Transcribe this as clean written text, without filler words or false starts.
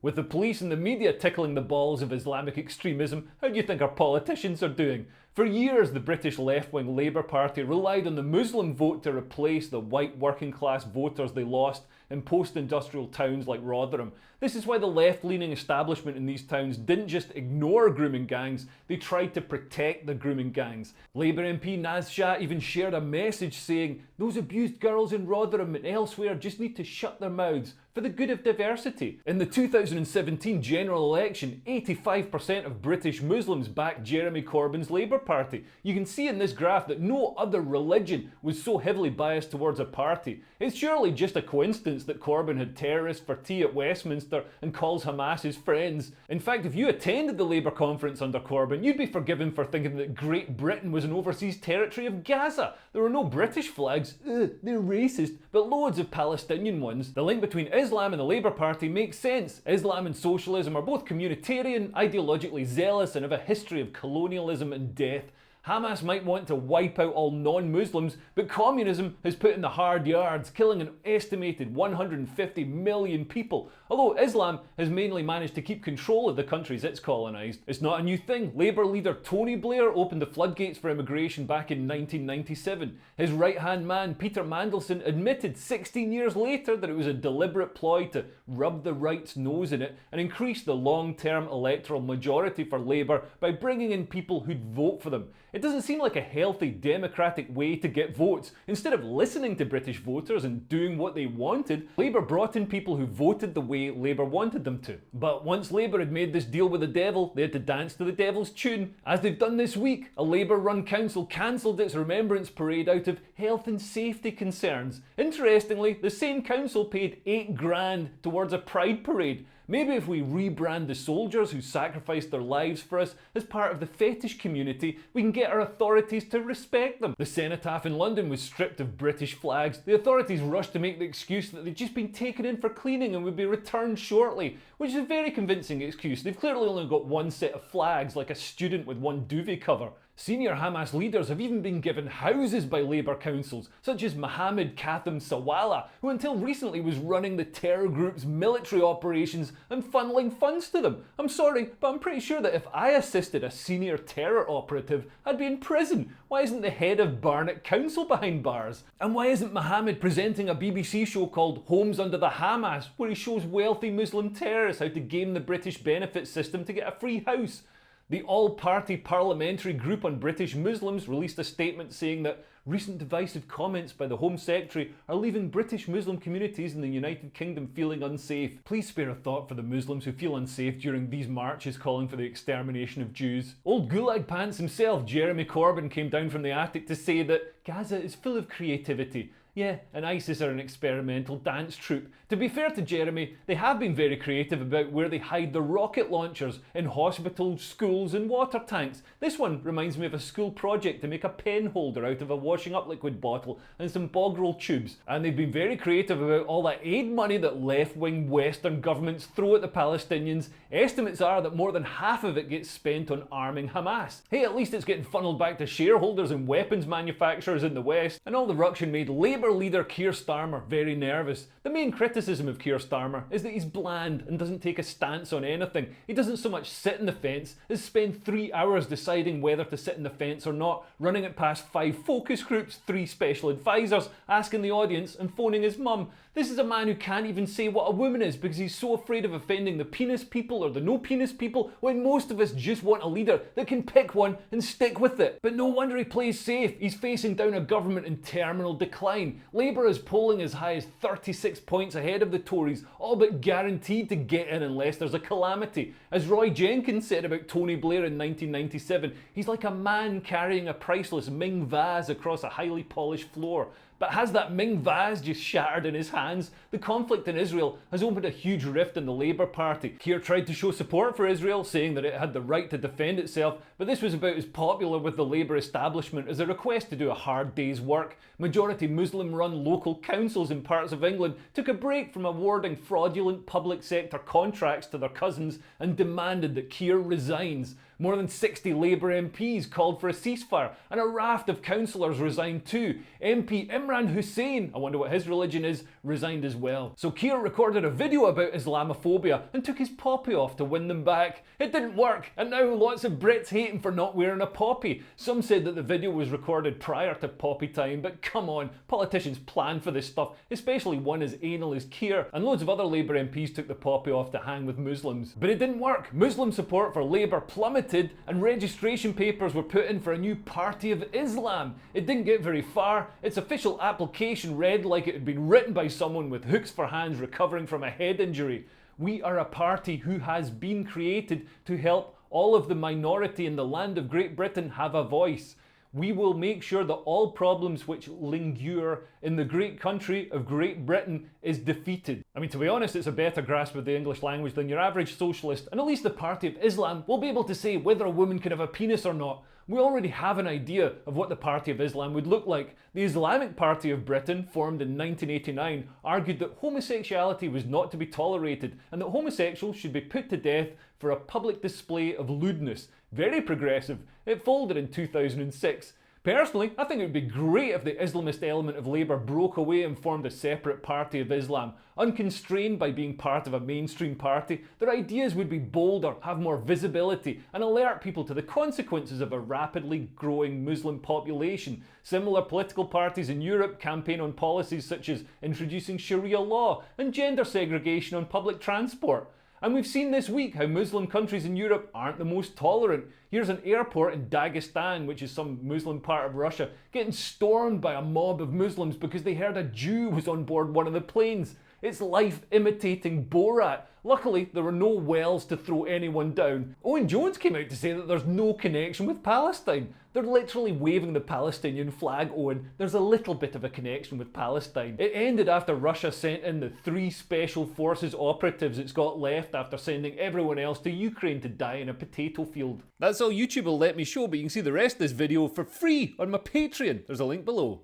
With the police and the media tickling the balls of Islamic extremism, how do you think our politicians are doing? For years, the British left-wing Labour Party relied on the Muslim vote to replace the white working-class voters they lost in post-industrial towns like Rotherham. This is why the left-leaning establishment in these towns didn't just ignore grooming gangs, they tried to protect the grooming gangs. Labour MP Naz Shah even shared a message saying, "Those abused girls in Rotherham and elsewhere just need to shut their mouths for the good of diversity." In the 2017 general election, 85% of British Muslims backed Jeremy Corbyn's Labour Party. You can see in this graph that no other religion was so heavily biased towards a party. It's surely just a coincidence that Corbyn had terrorists for tea at Westminster and calls Hamas his friends. In fact, if you attended the Labour conference under Corbyn, you'd be forgiven for thinking that Great Britain was an overseas territory of Gaza. There were no British flags, they're racist, but loads of Palestinian ones. The link between Islam and the Labour Party makes sense. Islam and socialism are both communitarian, ideologically zealous, and have a history of colonialism and death. Hamas might want to wipe out all non-Muslims, but communism has put in the hard yards, killing an estimated 150 million people. Although Islam has mainly managed to keep control of the countries it's colonised. It's not a new thing. Labour leader Tony Blair opened the floodgates for immigration back in 1997. His right-hand man, Peter Mandelson, admitted 16 years later that it was a deliberate ploy to rub the right's nose in it and increase the long-term electoral majority for Labour by bringing in people who'd vote for them. It doesn't seem like a healthy democratic way to get votes. Instead of listening to British voters and doing what they wanted, Labour brought in people who voted the way Labour wanted them to. But once Labour had made this deal with the devil, they had to dance to the devil's tune. As they've done this week, a Labour-run council cancelled its remembrance parade out of health and safety concerns. Interestingly, the same council paid £8,000 towards a pride parade. Maybe if we rebrand the soldiers who sacrificed their lives for us as part of the fetish community, we can get our authorities to respect them. The cenotaph in London was stripped of British flags. The authorities rushed to make the excuse that they'd just been taken in for cleaning and would be returned shortly, which is a very convincing excuse. They've clearly only got one set of flags, like a student with one duvet cover. Senior Hamas leaders have even been given houses by Labour councils, such as Mohammed Katham Sawala, who until recently was running the terror group's military operations and funneling funds to them. I'm sorry, but I'm pretty sure that if I assisted a senior terror operative, I'd be in prison. Why isn't the head of Barnet Council behind bars? And why isn't Mohammed presenting a BBC show called Homes Under the Hamas, where he shows wealthy Muslim terrorists how to game the British benefit system to get a free house? The all-party parliamentary group on British Muslims released a statement saying that recent divisive comments by the Home Secretary are leaving British Muslim communities in the United Kingdom feeling unsafe. Please spare a thought for the Muslims who feel unsafe during these marches calling for the extermination of Jews. Old Gulag Pants himself, Jeremy Corbyn, came down from the attic to say that Gaza is full of creativity. Yeah, and ISIS are an experimental dance troupe. To be fair to Jeremy, they have been very creative about where they hide their rocket launchers, in hospitals, schools and water tanks. This one reminds me of a school project to make a pen holder out of a washing up liquid bottle and some bog roll tubes. And they've been very creative about all that aid money that left-wing Western governments throw at the Palestinians. Estimates are that more than half of it gets spent on arming Hamas. Hey, at least it's getting funneled back to shareholders and weapons manufacturers in the West. And all the ruction made Labour leader Keir Starmer very nervous. The main criticism of Keir Starmer is that he's bland and doesn't take a stance on anything. He doesn't so much sit in the fence as spend 3 hours deciding whether to sit in the fence or not, running it past 5 focus groups, 3 special advisors, asking the audience and phoning his mum. This is a man who can't even say what a woman is because he's so afraid of offending the penis people or the no penis people, when most of us just want a leader that can pick one and stick with it. But no wonder he plays safe. He's facing down a government in terminal decline. Labour is polling as high as 36 points ahead of the Tories, all but guaranteed to get in unless there's a calamity. As Roy Jenkins said about Tony Blair in 1997, he's like a man carrying a priceless Ming vase across a highly polished floor. But has that Ming vase just shattered in his hands? The conflict in Israel has opened a huge rift in the Labour Party. Keir tried to show support for Israel, saying that it had the right to defend itself, but this was about as popular with the Labour establishment as a request to do a hard day's work. Majority Muslim-run local councils in parts of England took a break from awarding fraudulent public sector contracts to their cousins and demanded that Keir resigns. More than 60 Labour MPs called for a ceasefire, and a raft of councillors resigned too. MP Imran Hussein, I wonder what his religion is, resigned as well. So Keir recorded a video about Islamophobia and took his poppy off to win them back. It didn't work, and now lots of Brits hate him for not wearing a poppy. Some said that the video was recorded prior to poppy time, but come on, politicians plan for this stuff, especially one as anal as Keir, and loads of other Labour MPs took the poppy off to hang with Muslims. But it didn't work. Muslim support for Labour plummeted, and registration papers were put in for a new Party of Islam. It didn't get very far. Its official application read like it had been written by someone with hooks for hands recovering from a head injury. We are a party who has been created to help all of the minority in the land of Great Britain have a voice. We will make sure that all problems which linger in the great country of Great Britain is defeated. I mean, to be honest, it's a better grasp of the English language than your average socialist, and at least the Party of Islam will be able to say whether a woman can have a penis or not. We already have an idea of what the Party of Islam would look like. The Islamic Party of Britain, formed in 1989, argued that homosexuality was not to be tolerated and that homosexuals should be put to death for a public display of lewdness. Very progressive. It folded in 2006. Personally, I think it would be great if the Islamist element of Labour broke away and formed a separate Party of Islam. Unconstrained by being part of a mainstream party, their ideas would be bolder, have more visibility, and alert people to the consequences of a rapidly growing Muslim population. Similar political parties in Europe campaign on policies such as introducing Sharia law and gender segregation on public transport. And we've seen this week how Muslim countries in Europe aren't the most tolerant. Here's an airport in Dagestan, which is some Muslim part of Russia, getting stormed by a mob of Muslims because they heard a Jew was on board one of the planes. It's life imitating Borat. Luckily, there were no wells to throw anyone down. Owen Jones came out to say that there's no connection with Palestine. They're literally waving the Palestinian flag, Owen. There's a little bit of a connection with Palestine. It ended after Russia sent in the 3 special forces operatives it's got left after sending everyone else to Ukraine to die in a potato field. That's all YouTube will let me show, but you can see the rest of this video for free on my Patreon. There's a link below.